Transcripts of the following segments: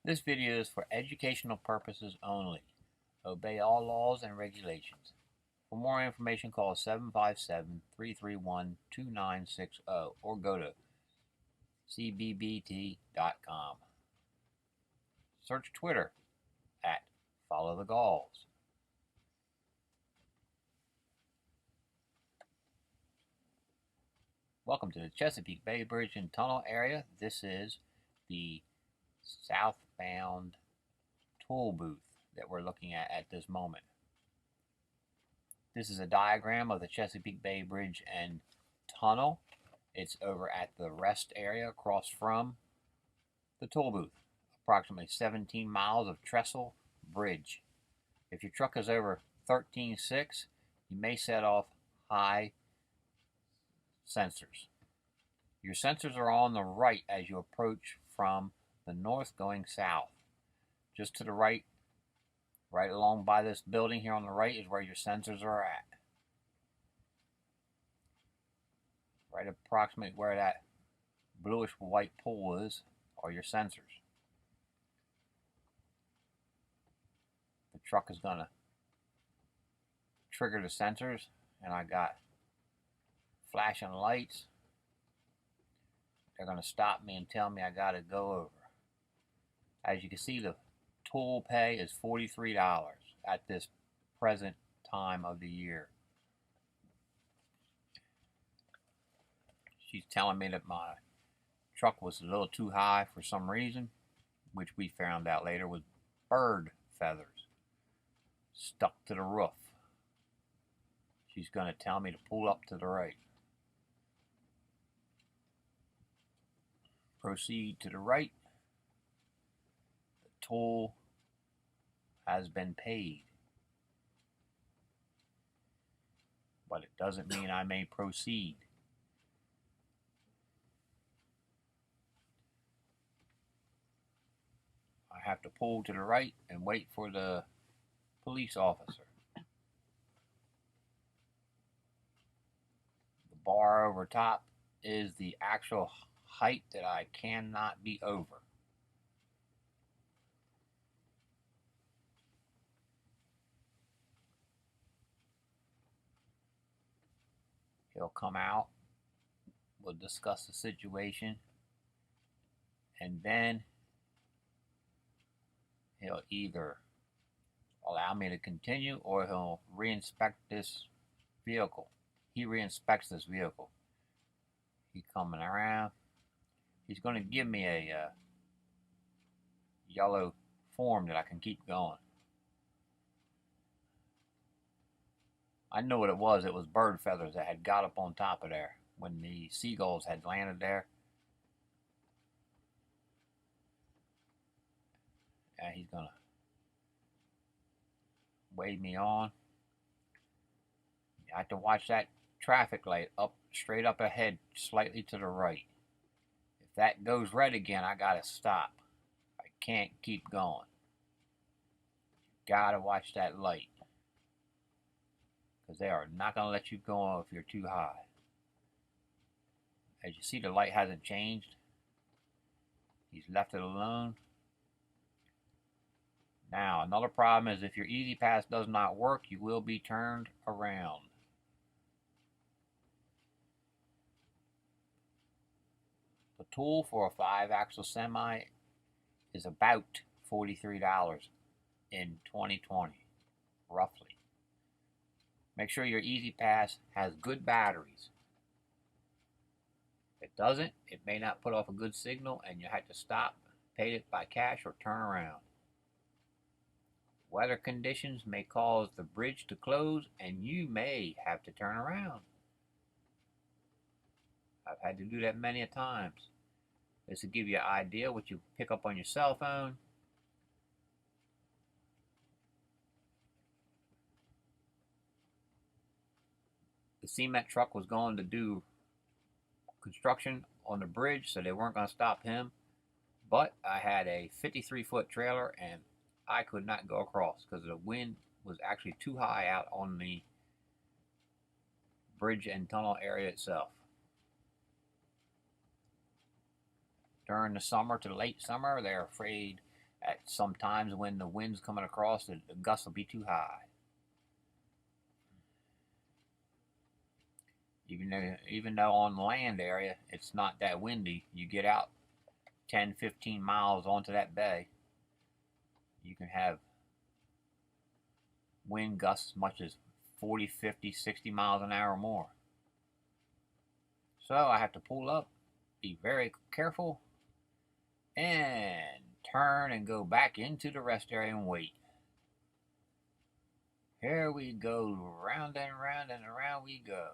This video is for educational purposes only. Obey all laws and regulations. For more information, call 757-331-2960 or go to cbbt.com. Search Twitter at Follow the Galls. Welcome to the Chesapeake Bay Bridge and Tunnel area. This is the southbound toll booth that we're looking at this moment. This is a diagram of the Chesapeake Bay Bridge and Tunnel. It's over at the rest area across from the toll booth. Approximately 17 miles of trestle bridge. If your truck is over 13.6, you may set off high sensors. Your sensors are on the right as you approach from the north going south. Just to the right along by this building here on the right is where your sensors are at. Right approximately where that bluish white pole is are your sensors. The truck is going to trigger the sensors, and I got flashing lights. They're going to stop me and tell me I got to go over. As you can see, the toll pay is $43 at this present time of the year. She's telling me that my truck was a little too high for some reason, which we found out later was bird feathers stuck to the roof. She's going to tell me to pull up to the right. Proceed to the right. The toll has been paid, but it doesn't mean I may proceed. I have to pull to the right and wait for the police officer. The bar over top is the actual height that I cannot be over. He'll come out, we'll discuss the situation, and then he'll either allow me to continue or he'll re-inspect this vehicle. He re-inspects this vehicle. He's coming around. He's going to give me a yellow form that I can keep going. I know what it was. It was bird feathers that had got up on top of there when the seagulls had landed there. And he's going to wave me on. You have to watch that traffic light up, straight up ahead, slightly to the right. If that goes red again, I got to stop. I can't keep going. You got to watch that light, because they are not going to let you go if you're too high. As you see, the light hasn't changed. He's left it alone. Now, another problem is if your Easy Pass does not work, you will be turned around. The toll for a 5-axle semi is about $43 in 2020, roughly. Make sure your Easy Pass has good batteries. If it doesn't, it may not put off a good signal and you have to stop, pay it by cash, or turn around. Weather conditions may cause the bridge to close and you may have to turn around. I've had to do that many a times. This will give you an idea what you pick up on your cell phone. The cement truck was going to do construction on the bridge, so they weren't going to stop him. But I had a 53-foot trailer and I could not go across because the wind was actually too high out on the bridge and tunnel area itself. During the summer to late summer, they're afraid At sometimes when the wind's coming across, the gusts will be too high. Even though on the land area it's not that windy, you get out 10, 15 miles onto that bay, you can have wind gusts as much as 40, 50, 60 miles an hour or more. So I have to pull up, be very careful, and turn and go back into the rest area and wait. Here we go, round and round and around we go.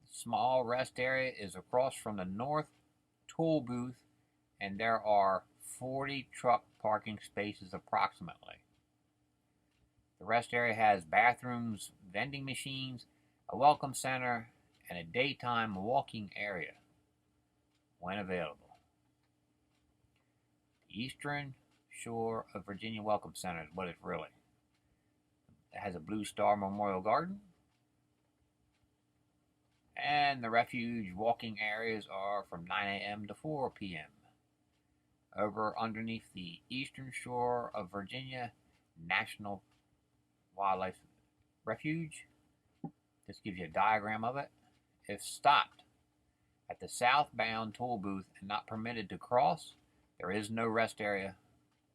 The small rest area is across from the north toll booth, and there are 40 truck parking spaces approximately. The rest area has bathrooms, vending machines, a welcome center, and a daytime walking area when available. The Eastern Shore of Virginia Welcome Center is what it's really. It has a Blue Star Memorial Garden, and the refuge walking areas are from 9 a.m. to 4 p.m. Over underneath the Eastern Shore of Virginia National Wildlife Refuge. This gives you a diagram of it. If stopped at the southbound toll booth and not permitted to cross, there is no rest area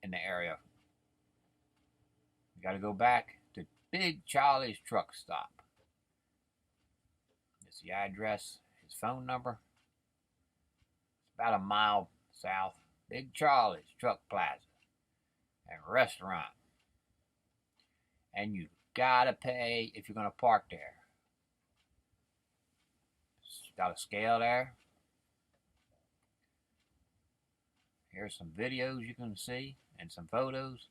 in the area. You got to go back to Big Charlie's truck stop. This is the address, his phone number. It's about a mile south. Big Charlie's Truck Plaza and restaurant. And you gotta pay if you're gonna park there. It's got a scale there. Here's some videos you can see and some photos.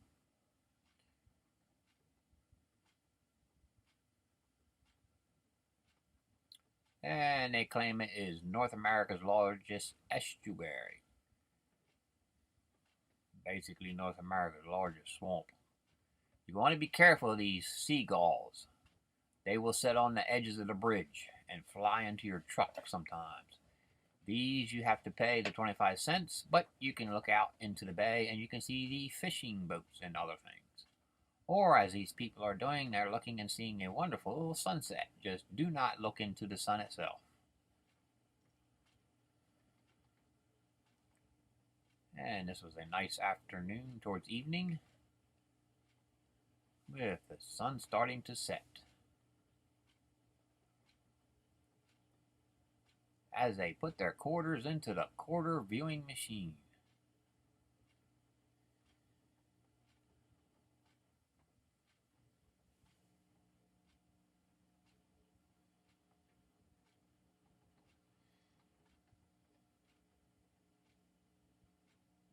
And they claim it is North America's largest estuary. Basically North America's largest swamp. You want to be careful of these seagulls. They will sit on the edges of the bridge and fly into your truck sometimes. These you have to pay the 25 cents, but you can look out into the bay and you can see the fishing boats and other things. Or as these people are doing, they're looking and seeing a wonderful sunset. Just do not look into the sun itself. And this was a nice afternoon towards evening, with the sun starting to set. As they put their quarters into the quarter viewing machine.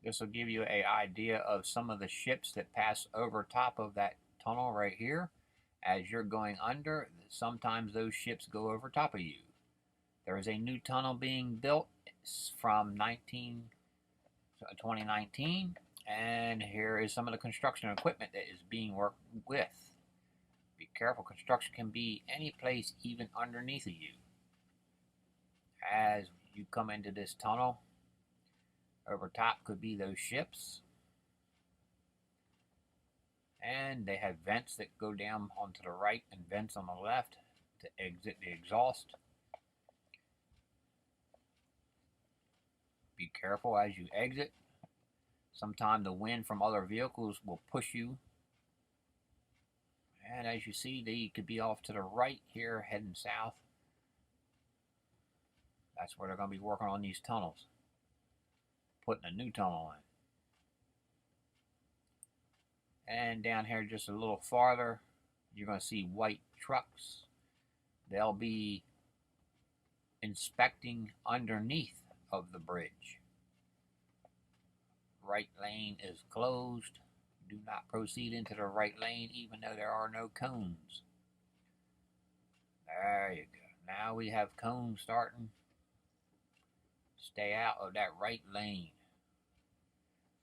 This will give you an idea of some of the ships that pass over top of that tunnel right here. As you're going under, sometimes those ships go over top of you. There is a new tunnel being built from 2019, and here is some of the construction equipment that is being worked with. Be careful, construction can be any place, even underneath of you. As you come into this tunnel, over top could be those ships. And they have vents that go down onto the right and vents on the left to exit the exhaust. Be careful as you exit. Sometimes the wind from other vehicles will push you. And as you see, they could be off to the right here, heading south. That's where they're going to be working on these tunnels. Putting a new tunnel in. And down here just a little farther, you're going to see white trucks. They'll be inspecting underneath of the bridge. Right lane is closed. Do not proceed into the right lane even though there are no cones. There you go. Now we have cones starting. Stay out of that right lane.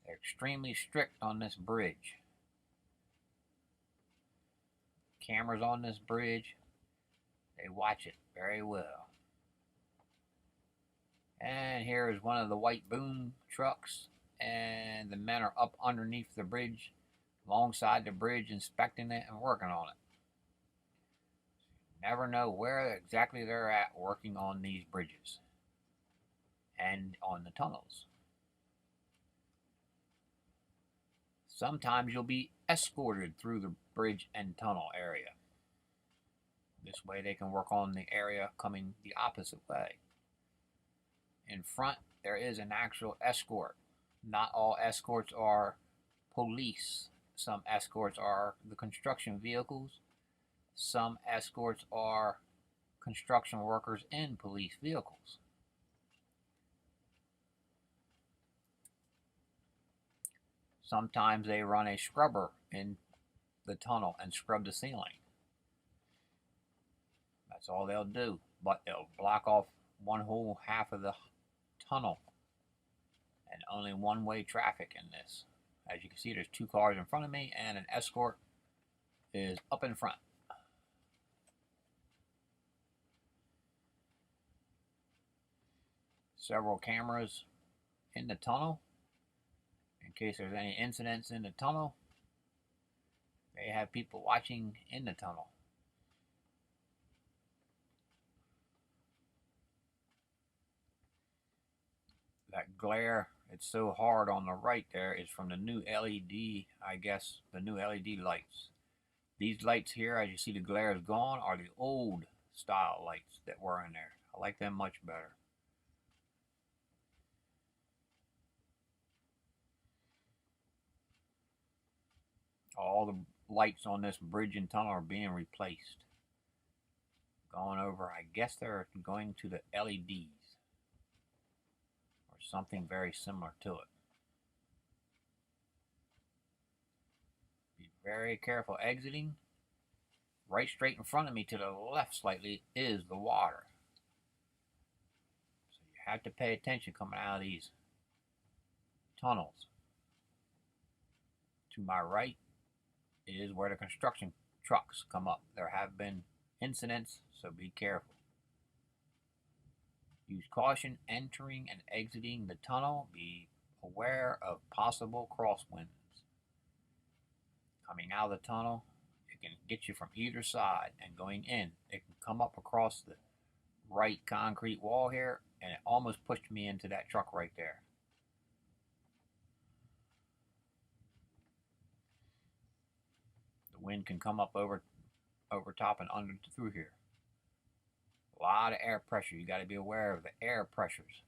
They're extremely strict on this bridge. Cameras on this bridge, they watch it very well. And And here is one of the white boom trucks, and the men are up underneath the bridge, alongside the bridge, inspecting it and working on it. You never know where exactly they're at working on these bridges and on the tunnels. Sometimes you'll be escorted through the bridge and tunnel area. This way they can work on the area coming the opposite way. In front, there is an actual escort. Not all escorts are police. Some escorts are the construction vehicles. Some escorts are construction workers in police vehicles. Sometimes they run a scrubber in the tunnel and scrub the ceiling. That's all they'll do, but they'll block off one whole half of the tunnel, and only one-way traffic in this. As you can see, there's 2 cars in front of me, and an escort is up in front. Several cameras in the tunnel. In case there's any incidents in the tunnel, they have people watching in the tunnel. That glare, it's so hard on the right there, is from the new LED, I guess, the new LED lights. These lights here, as you see the glare is gone, are the old style lights that were in there. I like them much better. All the lights on this bridge and tunnel are being replaced. Going over, I guess they're going to the LEDs or something very similar to it. Be very careful exiting. Right straight in front of me to the left slightly is the water. So you have to pay attention coming out of these tunnels. To my right is where the construction trucks come up. There have been incidents, so be careful. Use caution entering and exiting the tunnel. Be aware of possible crosswinds. Coming out of the tunnel, it can get you from either side, and going in, it can come up across the right concrete wall here, and it almost pushed me into that truck right there. The wind can come up over top and under through here. A lot of air pressure. You got to be aware of the air pressures.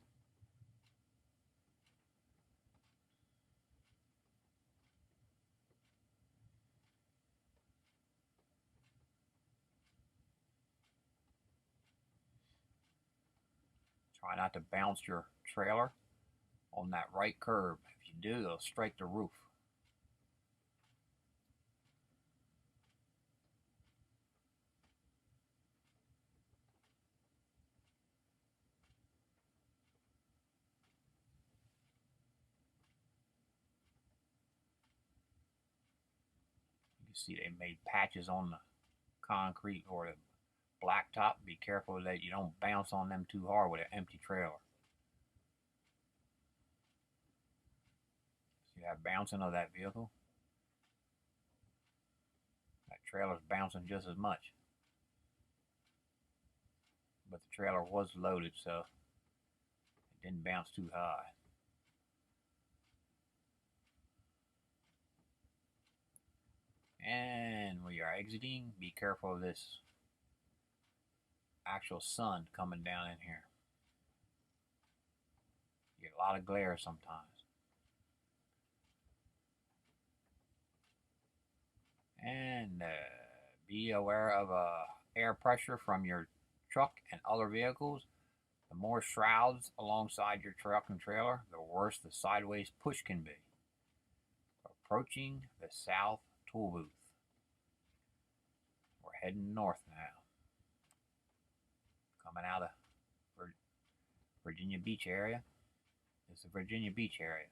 Try not to bounce your trailer on that right curb. If you do, it'll strike the roof. You can see they made patches on the concrete or the blacktop. Be careful that you don't bounce on them too hard with an empty trailer. See that bouncing of that vehicle? That trailer's bouncing just as much. But the trailer was loaded, so it didn't bounce too high. And we are exiting. Be careful of this actual sun coming down in here. You get a lot of glare sometimes. And be aware of air pressure from your truck and other vehicles. The more shrouds alongside your truck and trailer, the worse the sideways push can be. Approaching the South Toll Booth. We're heading north now. Coming out of Virginia Beach area. This is the Virginia Beach area.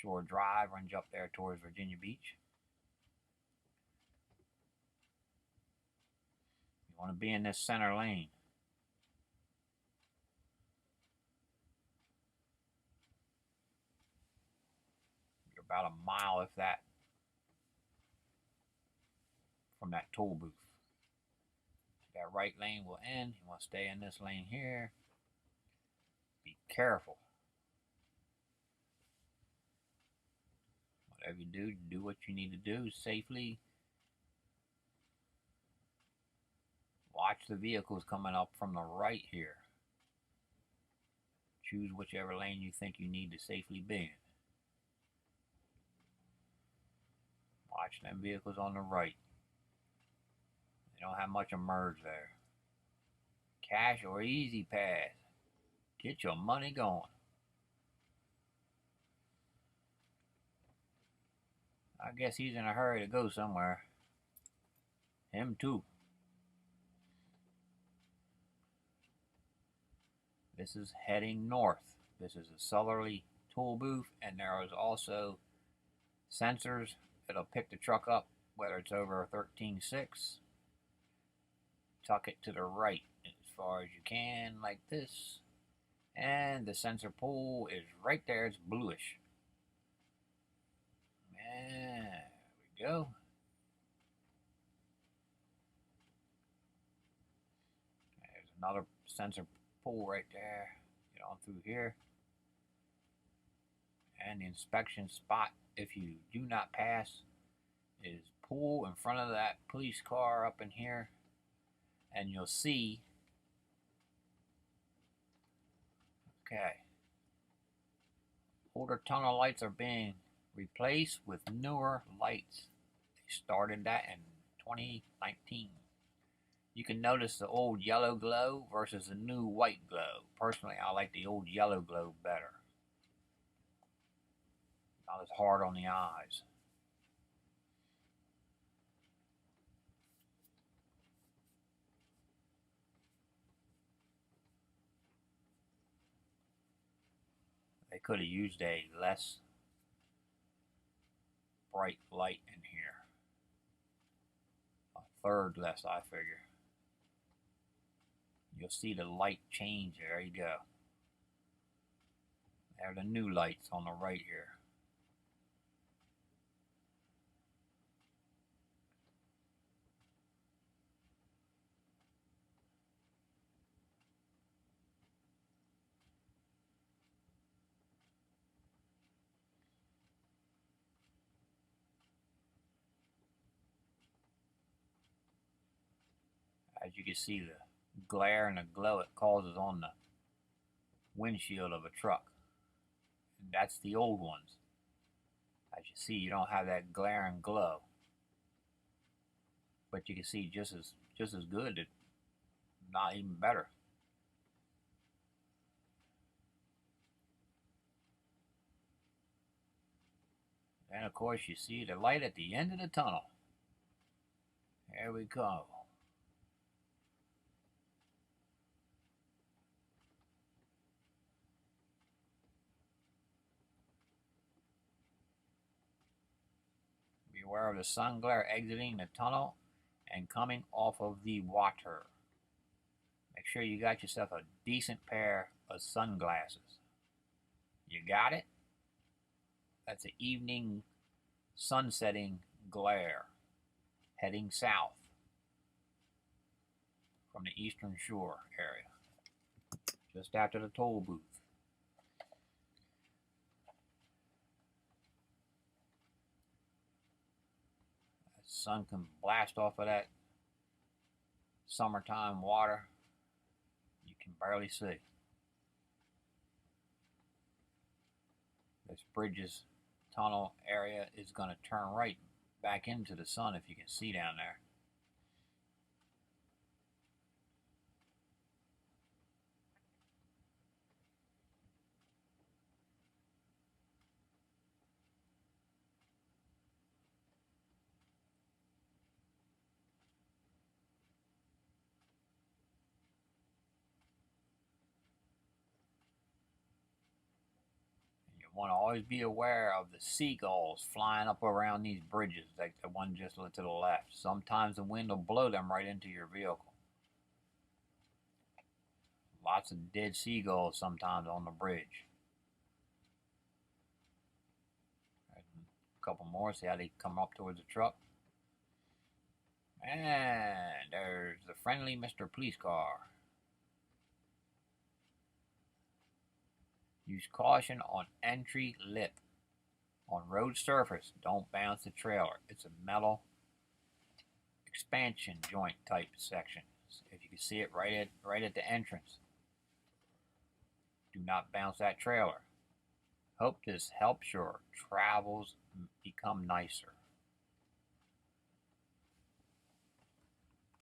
Shore Drive runs up there towards Virginia Beach. You want to be in this center lane. about a mile, if that, from that toll booth. That right lane will end. You want to stay in this lane here. Be careful. Whatever you do what you need to do safely. Watch the vehicles coming up from the right here. Choose whichever lane you think you need to safely be in. Watch them vehicles on the right. They don't have much of merge there. Cash or easy pass. Get your money going. I guess he's in a hurry to go somewhere. Him too. This is heading north. This is a southerly toll booth, and there is also sensors that'll pick the truck up, whether it's over 13.6. Tuck it to the right as far as you can, like this. And the sensor pole is right there. It's bluish. And there we go. There's another sensor pole right there. Get on through here. And the inspection spot, if you do not pass, is pull in front of that police car up in here. And you'll see, okay, older tunnel lights are being replaced with newer lights. They started that in 2019. You can notice the old yellow glow versus the new white glow. Personally, I like the old yellow glow better. Not as hard on the eyes. They could have used a less bright light in here. A third less, I figure. You'll see the light change. There you go. There are the new lights on the right here. As you can see, the glare and the glow it causes on the windshield of a truck. And that's the old ones. As you see, you don't have that glare and glow. But you can see just as good, if not even better. And of course you see the light at the end of the tunnel. There we go. Beware of the sun glare exiting the tunnel and coming off of the water. Make sure you got yourself a decent pair of sunglasses. You got it? That's an evening sunsetting glare heading south from the Eastern Shore area, just after the toll booth. The sun can blast off of that summertime water. You can barely see. This bridge's tunnel area is going to turn right back into the sun, if you can see down there. Want to always be aware of the seagulls flying up around these bridges, like the one just to the left. Sometimes the wind will blow them right into your vehicle. Lots of dead seagulls sometimes on the bridge. couple more, see how they come up towards the truck. And there's the friendly Mr. Police Car. Use caution on entry lip. On road surface, don't bounce the trailer. It's a metal expansion joint type section. If you can see it right at the entrance. Do not bounce that trailer. Hope this helps your travels become nicer.